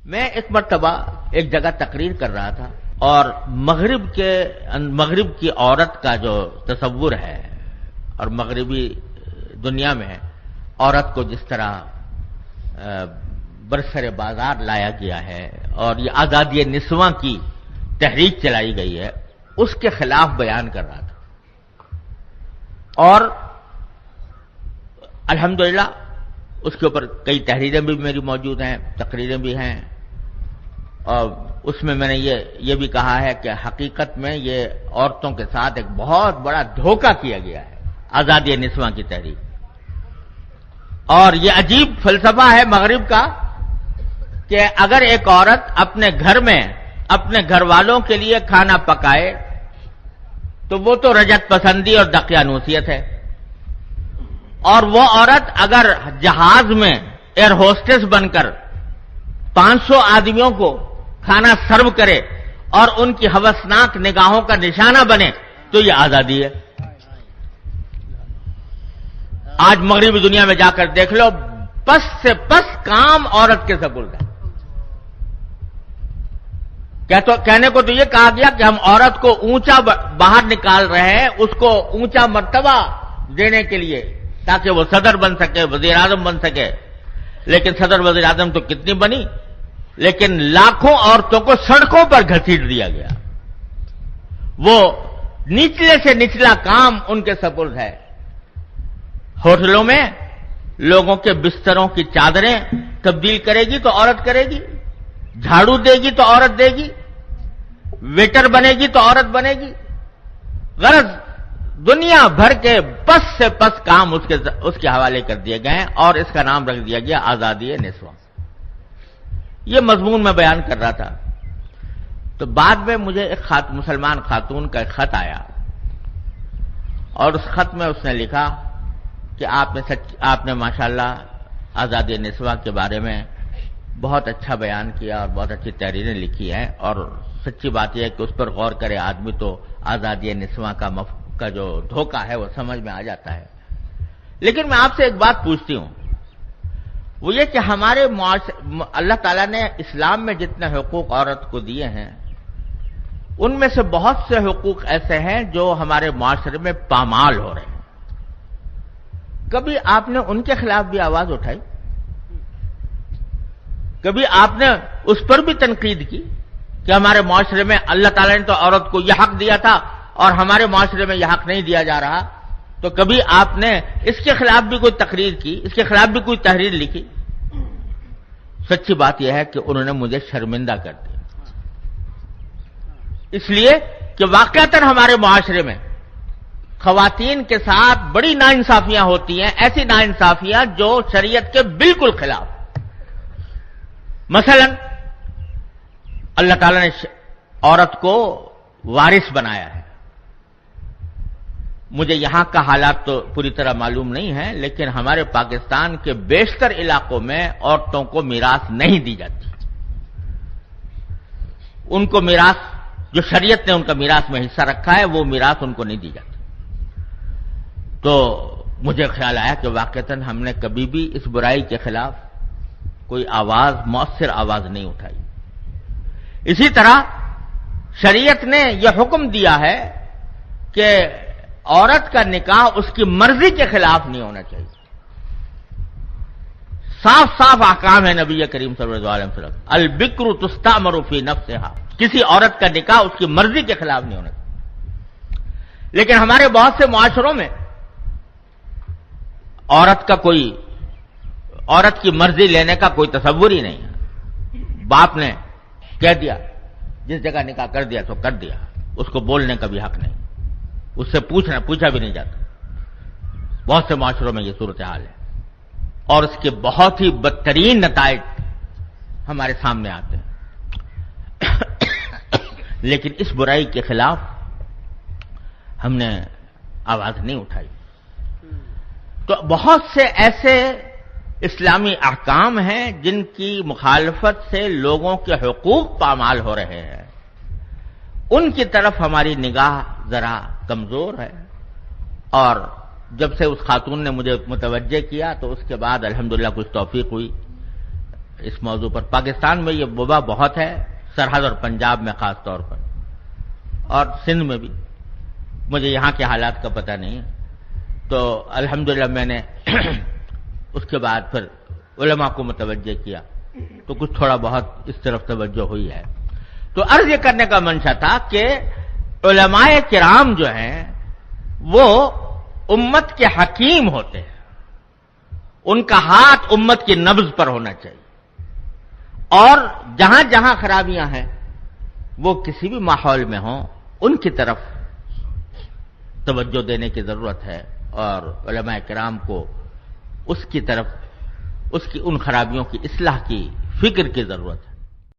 میں ایک مرتبہ ایک جگہ تقریر کر رہا تھا اور مغرب کی عورت کا جو تصور ہے اور مغربی دنیا میں عورت کو جس طرح برسر بازار لایا گیا ہے اور یہ آزادی نسواں کی تحریک چلائی گئی ہے اس کے خلاف بیان کر رہا تھا. اور الحمدللہ اس کے اوپر کئی تحریریں بھی میری موجود ہیں، تقریریں بھی ہیں، اور اس میں میں نے یہ بھی کہا ہے کہ حقیقت میں یہ عورتوں کے ساتھ ایک بہت بڑا دھوکہ کیا گیا ہے آزادی نسواں کی تحریک. اور یہ عجیب فلسفہ ہے مغرب کا کہ اگر ایک عورت اپنے گھر میں اپنے گھر والوں کے لیے کھانا پکائے تو وہ تو رجت پسندی اور دقیانوسیت ہے، اور وہ عورت اگر جہاز میں ایئر ہوسٹس بن کر 500 آدمیوں کو کھانا سرو کرے اور ان کی ہوسناک نگاہوں کا نشانہ بنے تو یہ آزادی ہے. آج مغربی دنیا میں جا کر دیکھ لو، پس سے پس کام عورت کے سپرد ہے. کہنے کو تو یہ کہا گیا کہ ہم عورت کو اونچا باہر نکال رہے ہیں، اس کو اونچا مرتبہ دینے کے لیے تاکہ وہ صدر بن سکے، وزیر اعظم بن سکے. لیکن صدر وزیر اعظم تو کتنی بنی، لیکن لاکھوں عورتوں کو سڑکوں پر گھسیٹ دیا گیا. وہ نچلے سے نچلا کام ان کے سپرد ہے. ہوٹلوں میں لوگوں کے بستروں کی چادریں تبدیل کرے گی تو عورت کرے گی، جھاڑو دے گی تو عورت دے گی، ویٹر بنے گی تو عورت بنے گی. غرض دنیا بھر کے پس سے پس کام اس کے حوالے کر دیے گئے ہیں اور اس کا نام رکھ دیا گیا آزادی نسواں. یہ مضمون میں بیان کر رہا تھا تو بعد میں مجھے ایک مسلمان خاتون کا ایک خط آیا اور اس خط میں اس نے لکھا کہ آپ نے ماشاءاللہ آزادی نسواں کے بارے میں بہت اچھا بیان کیا اور بہت اچھی تحریریں لکھی ہیں، اور سچی بات یہ ہے کہ اس پر غور کرے آدمی تو آزادی نسواں کا جو دھوکہ ہے وہ سمجھ میں آ جاتا ہے. لیکن میں آپ سے ایک بات پوچھتی ہوں، وہ یہ کہ ہمارے اللہ تعالیٰ نے اسلام میں جتنے حقوق عورت کو دیے ہیں ان میں سے بہت سے حقوق ایسے ہیں جو ہمارے معاشرے میں پامال ہو رہے ہیں. کبھی آپ نے ان کے خلاف بھی آواز اٹھائی؟ کبھی آپ نے اس پر بھی تنقید کی کہ ہمارے معاشرے میں اللہ تعالیٰ نے تو عورت کو یہ حق دیا تھا اور ہمارے معاشرے میں یہ حق نہیں دیا جا رہا؟ تو کبھی آپ نے اس کے خلاف بھی کوئی تقریر کی، اس کے خلاف بھی کوئی تحریر لکھی؟ سچی بات یہ ہے کہ انہوں نے مجھے شرمندہ کر دیا، اس لیے کہ واقعتاً ہمارے معاشرے میں خواتین کے ساتھ بڑی ناانصافیاں ہوتی ہیں، ایسی ناانصافیاں جو شریعت کے بالکل خلاف. مثلا اللہ تعالیٰ نے عورت کو وارث بنایا ہے. مجھے یہاں کا حالات تو پوری طرح معلوم نہیں ہے، لیکن ہمارے پاکستان کے بیشتر علاقوں میں عورتوں کو میراث نہیں دی جاتی. ان کو میراث جو شریعت نے ان کا میراث میں حصہ رکھا ہے وہ میراث ان کو نہیں دی جاتی. تو مجھے خیال آیا کہ واقعتاً ہم نے کبھی بھی اس برائی کے خلاف کوئی مؤثر آواز نہیں اٹھائی. اسی طرح شریعت نے یہ حکم دیا ہے کہ عورت کا نکاح اس کی مرضی کے خلاف نہیں ہونا چاہیے. صاف صاف احکام ہے نبی کریم صلی اللہ علیہ وسلم، البکر تستأمر فی نفسہا، کسی عورت کا نکاح اس کی مرضی کے خلاف نہیں ہونا چاہیے. لیکن ہمارے بہت سے معاشروں میں عورت کی مرضی لینے کا کوئی تصور ہی نہیں ہے. باپ نے کہہ دیا، جس جگہ نکاح کر دیا تو کر دیا، اس کو بولنے کا بھی حق نہیں، اس سے پوچھا بھی نہیں جاتا. بہت سے معاشروں میں یہ صورتحال ہے اور اس کے بہت ہی بدترین نتائج ہمارے سامنے آتے ہیں. لیکن اس برائی کے خلاف ہم نے آواز نہیں اٹھائی. تو بہت سے ایسے اسلامی احکام ہیں جن کی مخالفت سے لوگوں کے حقوق پامال ہو رہے ہیں، ان کی طرف ہماری نگاہ ذرا کمزور ہے. اور جب سے اس خاتون نے مجھے متوجہ کیا تو اس کے بعد الحمدللہ کچھ توفیق ہوئی. اس موضوع پر. پاکستان میں یہ وبا بہت ہے، سرحد اور پنجاب میں خاص طور پر، اور سندھ میں بھی. مجھے یہاں کے حالات کا پتہ نہیں ہے. تو الحمدللہ میں نے اس کے بعد پھر علماء کو متوجہ کیا، تو کچھ تھوڑا بہت اس طرف توجہ ہوئی ہے. تو عرض یہ کرنے کا منشا تھا کہ علماء کرام جو ہیں وہ امت کے حکیم ہوتے ہیں، ان کا ہاتھ امت کی نبض پر ہونا چاہیے، اور جہاں جہاں خرابیاں ہیں وہ کسی بھی ماحول میں ہوں ان کی طرف توجہ دینے کی ضرورت ہے، اور علماء کرام کو اس کی طرف، اس کی ان خرابیوں کی اصلاح کی فکر کی ضرورت ہے.